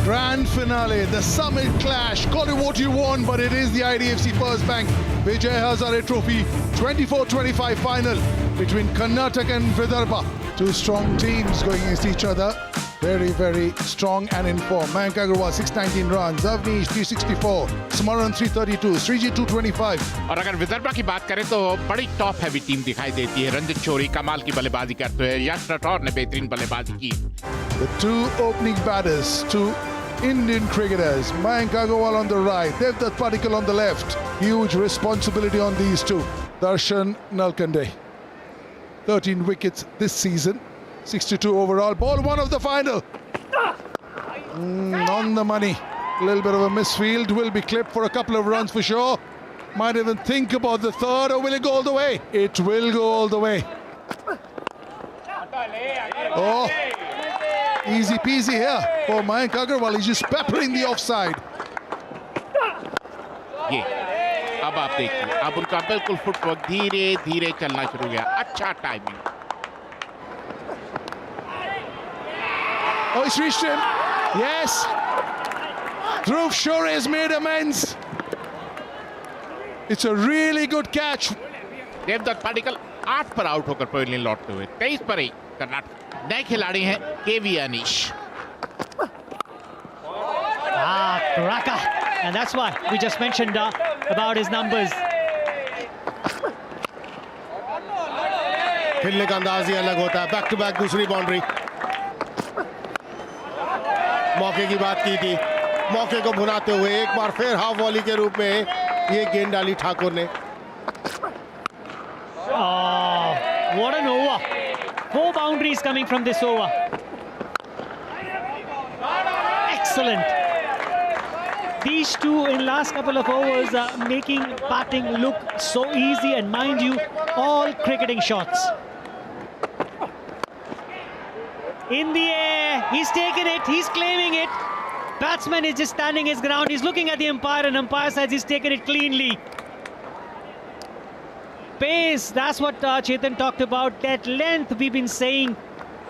Grand finale, the summit clash. Call it what you want, but it is the IDFC First Bank Vijay Hazare Trophy 24-25 final between Karnataka and Vidarbha. Two strong teams going against each other. Very, very strong and in form. Mayank Agarwal 619 runs, Avnish 364, Smaran 332, Sriji 225. और अगर विदर्भा की बात करें तो बड़ी top heavy team दिखाई देती है। रंजित शोरी कमाल की बल्लेबाजी करते हैं, यश राठौर ने बेहतरीन बल्लेबाजी की। The two opening batters, two Indian cricketers, Mayank Agarwal on the right, Devdutt Padikkal on the left. Huge responsibility on these two. Darshan Nalkande, 13 wickets this season, 62 overall. Ball one of the final. On the money. A little bit of a misfield. Will be clipped for a couple of runs for sure. Might even think about the third, or will it go all the way? It will go all the way. Oh, easy peasy here for Mayank Agarwal. He's just peppering the offside. ये अब आप देखिए, अब उनका बिल्कुल footwork धीरे धीरे चलना शुरू हो गया। अच्छा timing. Oh, he's reached him. Yes. Dhruv Shore has made amends. It's a really good catch. Devdutt Padikkal 8 पर आउट होकर पवेलियन लौटते हुए 23 पर ही कर्नाटक नए खिलाड़ी हैं केवी Anish. Raka, and that's why we just mentioned about his numbers. खेलने का अंदाज ही अलग होता है। बैक टू बैक दूसरी बाउंड्री। मौके की बात की थी, मौके को भुनाते हुए एक बार फिर हाफ वॉली के रूप में ये गेंद डाली ठाकुर ने। Oh, what an over! 4 boundaries coming from this over. Excellent. These two in last couple of overs are making batting look so easy, and mind you, all cricketing shots. In the air, he's taken it, he's claiming it. Batsman is just standing his ground, he's looking at the umpire, and umpire says he's taken it cleanly. Pace, that's what Chetan talked about, that length we've been saying.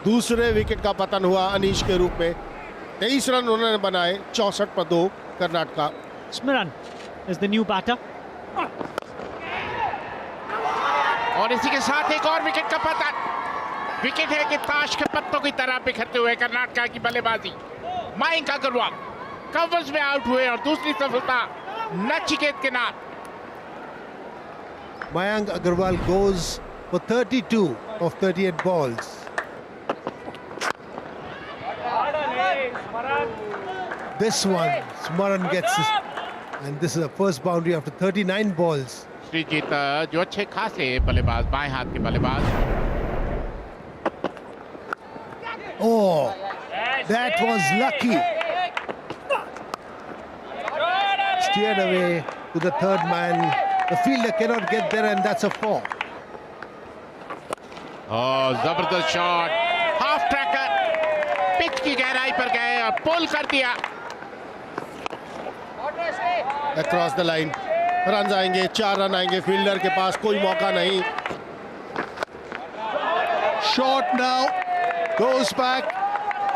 दूसरे wicket का पतन हुआ अनीश के रूप में। 23 run उन्होंने बनाए, 64 पर 2 Karnataka. Smaran is the new batter. और इसी के साथ एक और विकेट का पतन। विकेट है कि ताश के पत्तों की तरह बिखरते हुए कर्नाटका की बल्लेबाजी। मयंक अग्रवाल कवर्स में आउट हुए और दूसरी सफलता नचिकेत के नाम। Mayank Agarwal goes for 32 of 38 balls. This one, Smaran gets this, and this is the first boundary after 39 balls. Sreejith जो अच्छे खासे बल्लेबाज, बाएं हाथ के बल्लेबाज। Oh, that was lucky. Steered away to the third man. The fielder cannot get there, and that's a 4. और जबरदस्त शॉट, हाफ ट्रैकर पिच की गहराई पर गए और पुल कर दिया। Across the line. रन आएंगे, 4 रन आएंगे। फील्डर के पास कोई मौका नहीं। Short now, goes back.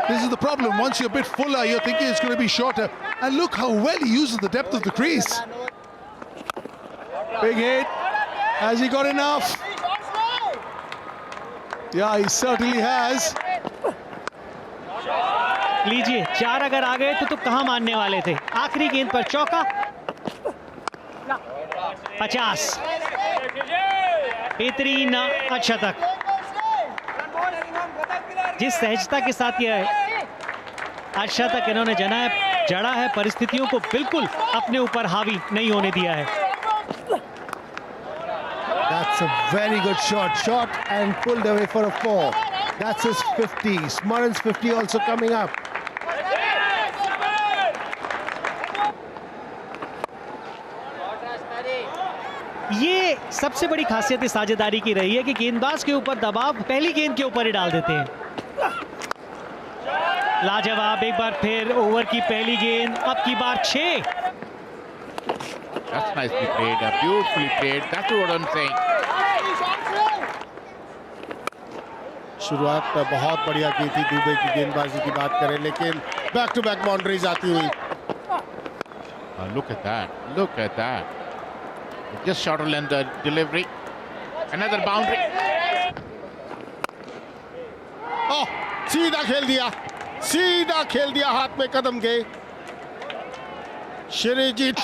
This is the problem. Once you're a bit fuller, you're thinking it's going to be shorter. And look how well he uses the depth of the crease. Big hit. Has he got enough? Yeah, he certainly has. लीजिए, 4 अगर आ गए तो कहां मानने वाले थे। आखिरी गेंद पर चौका। 50 बेहतरीन अर्धशतक। जिस सहजता के साथ यह अर्धशतक इन्होंने जड़ा है, परिस्थितियों को बिल्कुल अपने ऊपर हावी नहीं होने दिया है। That's a very good shot. Shot and pulled away for a 4. That's his 50. Smaran's 50 also coming up. ये सबसे बड़ी खासियत इस साझेदारी की रही है कि गेंदबाज के ऊपर दबाव पहली गेंद के ऊपर ही डाल देते हैं। लाजवाब, एक बार फिर ओवर की पहली गेंद, अब की बार 6। That's nicely played, beautifully played. That's what I'm saying. शुरुआत बहुत बढ़िया की थी दुबे की गेंदबाजी की बात करें, लेकिन बैक टू बैक बाउंड्रीज आती हुई। Look at that. Look at that. Just short of length the delivery. Another boundary. ओह, सीधा खेल दिया, सीधा खेल दिया हाथ में कदम के श्रीजीत।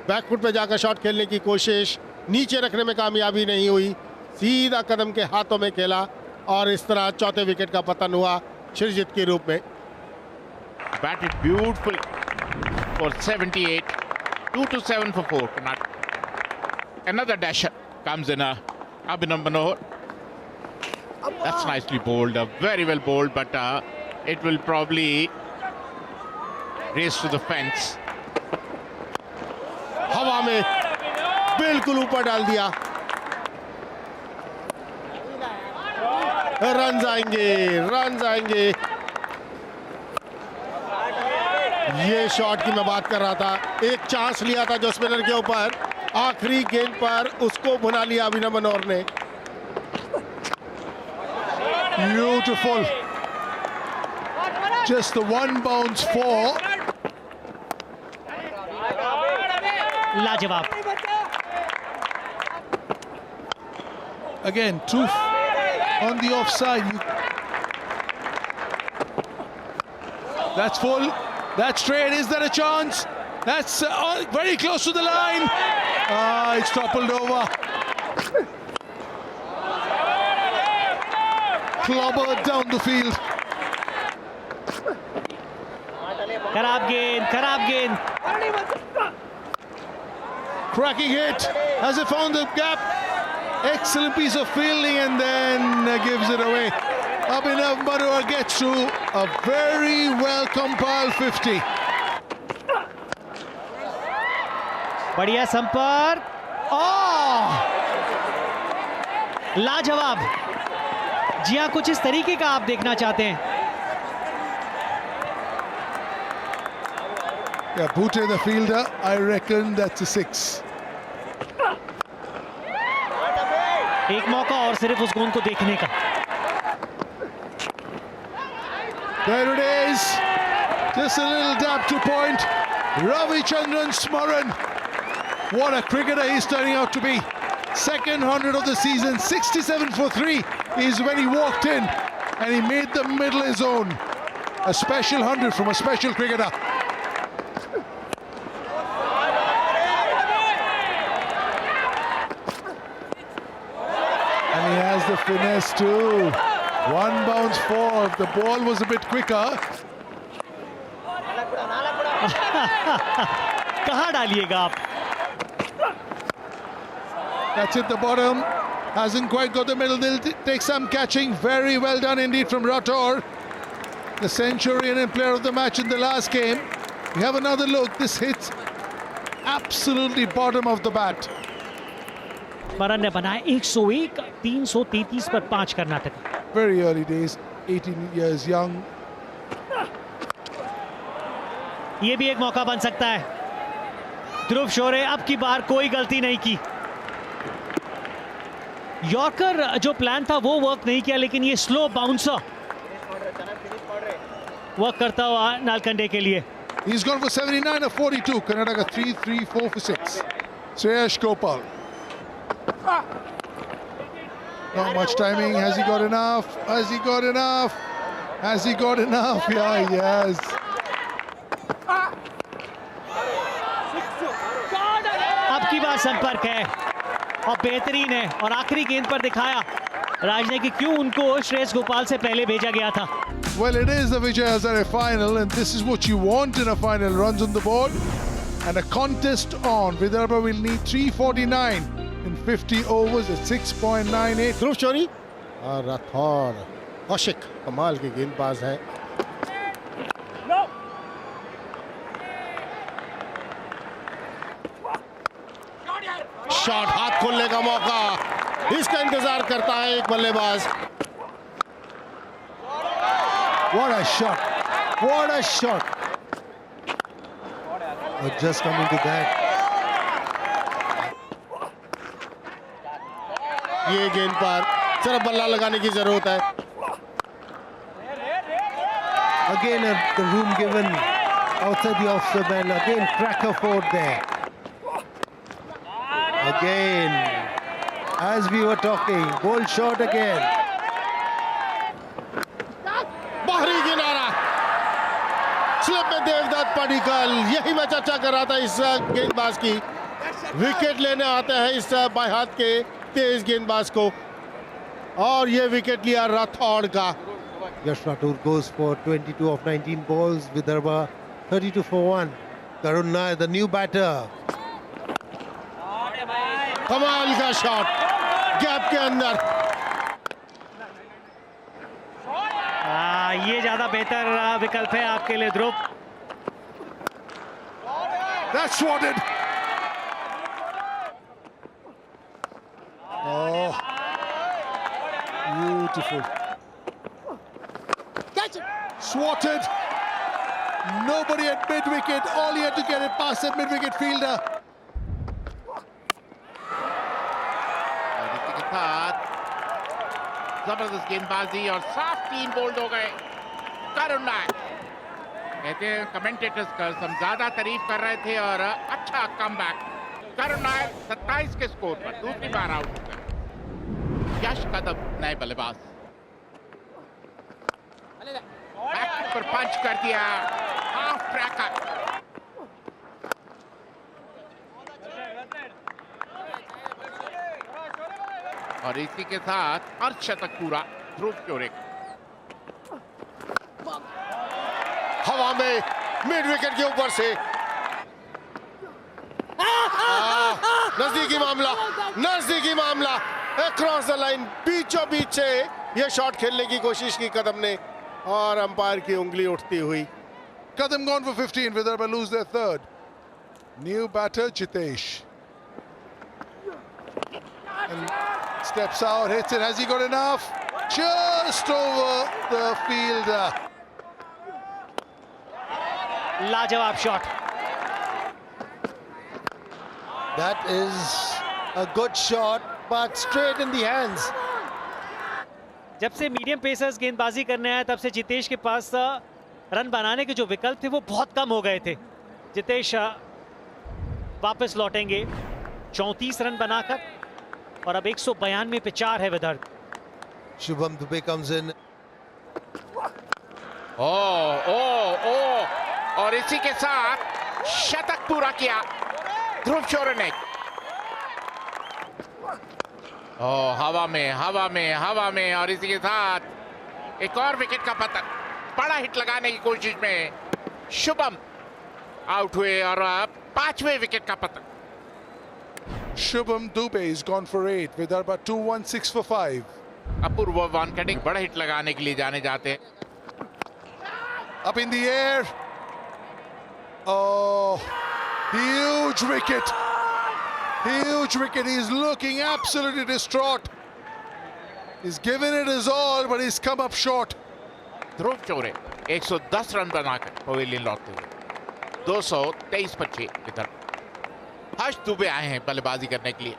बैकफुट पे जाकर शॉट खेलने की कोशिश, नीचे रखने में कामयाबी नहीं हुई, सीधा कदम के हाथों में खेला और इस तरह चौथे विकेट का पतन हुआ श्रीजीत के रूप में। Batted beautifully for 78. 2-7 for 4. Another dasher comes in. Abhinav Manohar. That's nicely bowled. Very well bowled, but it will probably race to the fence. हवा में बिल्कुल ऊपर डाल दिया। रन आएंगे, रन आएंगे। ये शॉट की मैं बात कर रहा था, एक चांस लिया था जो स्पिनर के ऊपर, आखिरी गेंद पर उसको भुना लिया अभिनव मनोहर ने। Beautiful. Just the one bounce four. लाजवाब। Again, two on the offside. That's full. That's straight. Is there a chance? That's very close to the line. It's toppled over. Clobbered down the field. खराब गेंद, खराब गेंद। Cracking hit. Has it found the gap? Excellent piece of fielding and then gives it away. Abhinav Manohar gets to a very well compiled 50. बढ़िया संपर्क। ओह, लाजवाब। जी हाँ, कुछ इस तरीके का आप देखना चाहते हैं। Yeah, Bhute the fielder, I reckon that's a 6. एक मौका और सिर्फ उस गेंद को देखने का। There it is. Just a little dab to point. Ravichandran Smaran. What a cricketer he's turning out to be. Second 100 of the season, 67 for 3 is when he walked in and he made the middle his own. A special 100 from a special cricketer. And he has the finesse too. One bounce four. If the ball was a bit quicker. कहाँ डालिएगा आप? That's at the bottom. Hasn't quite got the middle. They'll take some catching. Very well done indeed from Rathore, the Centurion and player of the match in the last game. We have another look. This hits absolutely bottom of the bat. स्मरण ने बनाया 101, 333 पर 5 Karnataka. Very early days, 18 years young. ये भी एक मौका बन सकता है। ध्रुव शोरे अब की बार कोई गलती नहीं की। यॉर्कर जो प्लान था वो वर्क नहीं किया, लेकिन ये स्लो बाउंसर वर्क करता हुआ नालकंडे के लिए। He's gone for 79 or 42. Karnataka 3, 3, 4 for 6. Sreyash Gopal. Not much timing. Has he got enough? Has he got enough? Has he got enough? Yeah, he has. अब की बार संपर्क है और बेहतरीन है, और आखिरी गेंद पर दिखाया राज ने कि क्यों उनको श्रेयस गोपाल से पहले भेजा गया था। Well, it is the Vijay Hazare final, and this is what you want in a final. Runs on the board and a contest on. Vidarbha will need 349 in 50 overs at 6.98. ध्रुव शोरी और राठौर कौशिक कमाल के गेंदबाज हैं। शॉट, हाथ खोलने का मौका, इसका इंतजार करता है एक बल्लेबाज। What a shot! What a shot! Just coming to that. ये गेंद पर सिर्फ बल्ला लगाने की जरूरत है। Again, the room given outside the off man. Again, cracker forward there. Again, as we were talking, bold shot again. बाहरी किनारा, स्लिप में देवदत्त पडिक्कल। यही मैं चर्चा कर रहा था इस गेंदबाज की। विकेट लेने आते हैं इस बाएं हाथ के तेज गेंदबाज को, और ये विकेट लिया राठौड़ का। Yash Rathore goes for 22 of 19 balls. Vidarbha 32 for 1. Karun Nair, the new batter. कमाल का शॉट गैप के अंदर। ये ज्यादा बेहतर विकल्प है आपके लिए ध्रुव। That's swatted. Oh, beautiful. Swatted. Nobody at mid wicket. All he had to get it past that mid wicket fielder. और इसी के साथ जबरदस्त गेंदबाजी और साफ 3 बोल्ड हो गए। करुण नायर, कहते हैं कमेंटेटर्स का हम ज्यादा तारीफ कर रहे थे और अच्छा कमबैक। करुण नायर 27 के स्कोर पर दूसरी बार आउट हो गए। यश कदम नए बल्लेबाज, बैक पर पंच कर दिया, हाफ ट्रैकर। और इसी के साथ अर्धशतक पूरा ध्रुव शोरे का। हवा में मिड विकेट के ऊपर से नजदीकी मामला, नजदीकी मामला, अक्रॉस द लाइन, बीचों बीच से यह शॉट खेलने की कोशिश की कदम ने, और अंपायर की उंगली उठती हुई। Kadam gone for 15. Vidarbha lose their third. New batter Jitesh. And steps out, hits it. Has he got enough? Just over the fielder. लाजवाब shot. That is a good shot, but straight in the hands. जब से medium pacers गेंदबाजी करने आए तब से जितेश के पास run बनाने के जो विकल्प थे वो बहुत कम हो गए थे। जितेश वापस लौटेंगे 34 रन बनाकर, और अब 192 पे 4 है Vidarbha. Shubham Dubey comes in. और इसी के साथ शतक पूरा किया ध्रुव शोरे ने। हवा में, और इसी के साथ एक और विकेट का पतन। बड़ा हिट लगाने की कोशिश में शुभम आउट हुए, और 5वें विकेट का पतन। Shubham Dubey is gone for 8. Vidarbha 2-1-6 for 5. अपूर्व वानखेड़े बड़ा हिट लगाने के लिए जाने जाते हैं। Up in the air. Oh, huge wicket. Huge wicket. He's looking absolutely distraught. He's given it his all, but he's come up short. Dhruv Shorey 110 run बनाकर pavilion लौटते हुए 223 पर 6 इधर। हर्ष दुबे आए हैं बल्लेबाजी करने के लिए।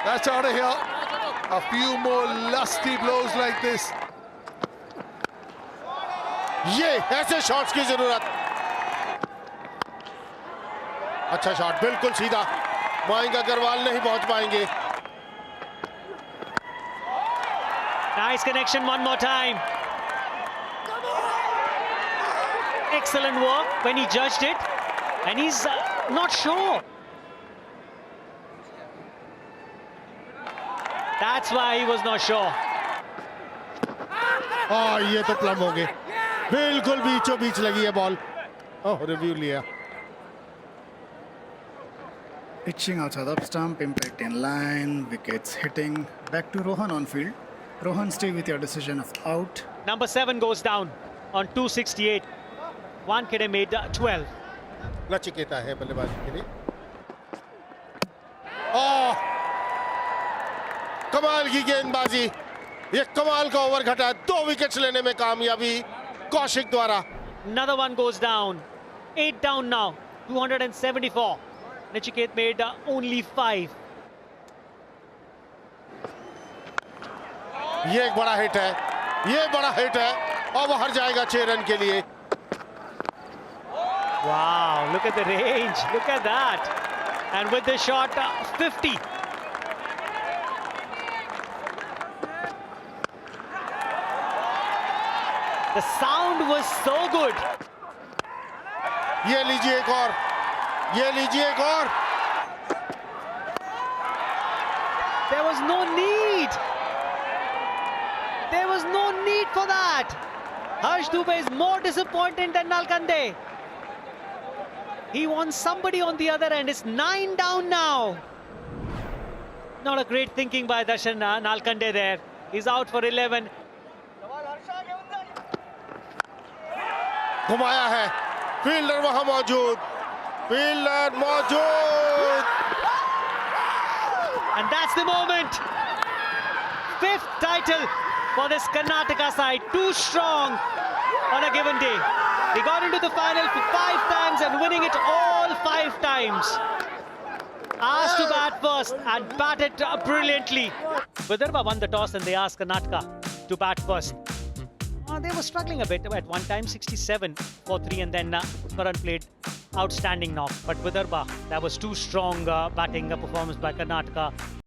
That's out of here. A few more lusty blows like this. ये ऐसे शॉट्स की जरूरत। अच्छा शॉट, बिल्कुल सीधा। मयंक अग्रवाल नहीं पहुंच पाएंगे। Nice connection one more time. Excellent work when he judged it, and he's not sure. That's why he was not sure. ये तो प्लम हो गए, बिल्कुल बीचों बीच लगी है बॉल। रिव्यू लिया। Pitching outside the stump, impact in line, wickets hitting. Back to Rohan on field. Rohan, stay with your decision of out. Number 7 goes down on 268. Wankhede made 12. Nachiketa है बल्लेबाजी के लिए। कमाल की गेंदबाजी, ये कमाल का ओवर घटा। 2 विकेट्स लेने में कामयाबी कौशिक द्वारा। Another one goes down. 8 down now. 274. Nachiket made only 5. ये एक बड़ा हिट है, ये बड़ा हिट है और वो हर जाएगा 6 रन के लिए। Wow, look at the range. Look at that. And with the shot, 50. The sound was so good. ये लीजिए एक और, ये लीजिए एक और। There was no need. There was no need for that. Harsh Dubey is more disappointed than Nalkande. He wants somebody on the other end. It's 9 down now. Not a great thinking by Darshan Nalkande there. He's out for 11. घुमाया है, fielder वहां मौजूद, fielder मौजूद। And that's the moment. 5th title for this Karnataka side. Too strong on a given day. They got into the final for 5 times and winning it all 5 times. Asked to bat first and batted brilliantly. Vidarbha won the toss and they asked Karnataka to bat first. They were struggling a bit at one time, 67 for 3, and then Karan played outstanding knock. But Vidarbha, that was too strong batting performance by Karnataka.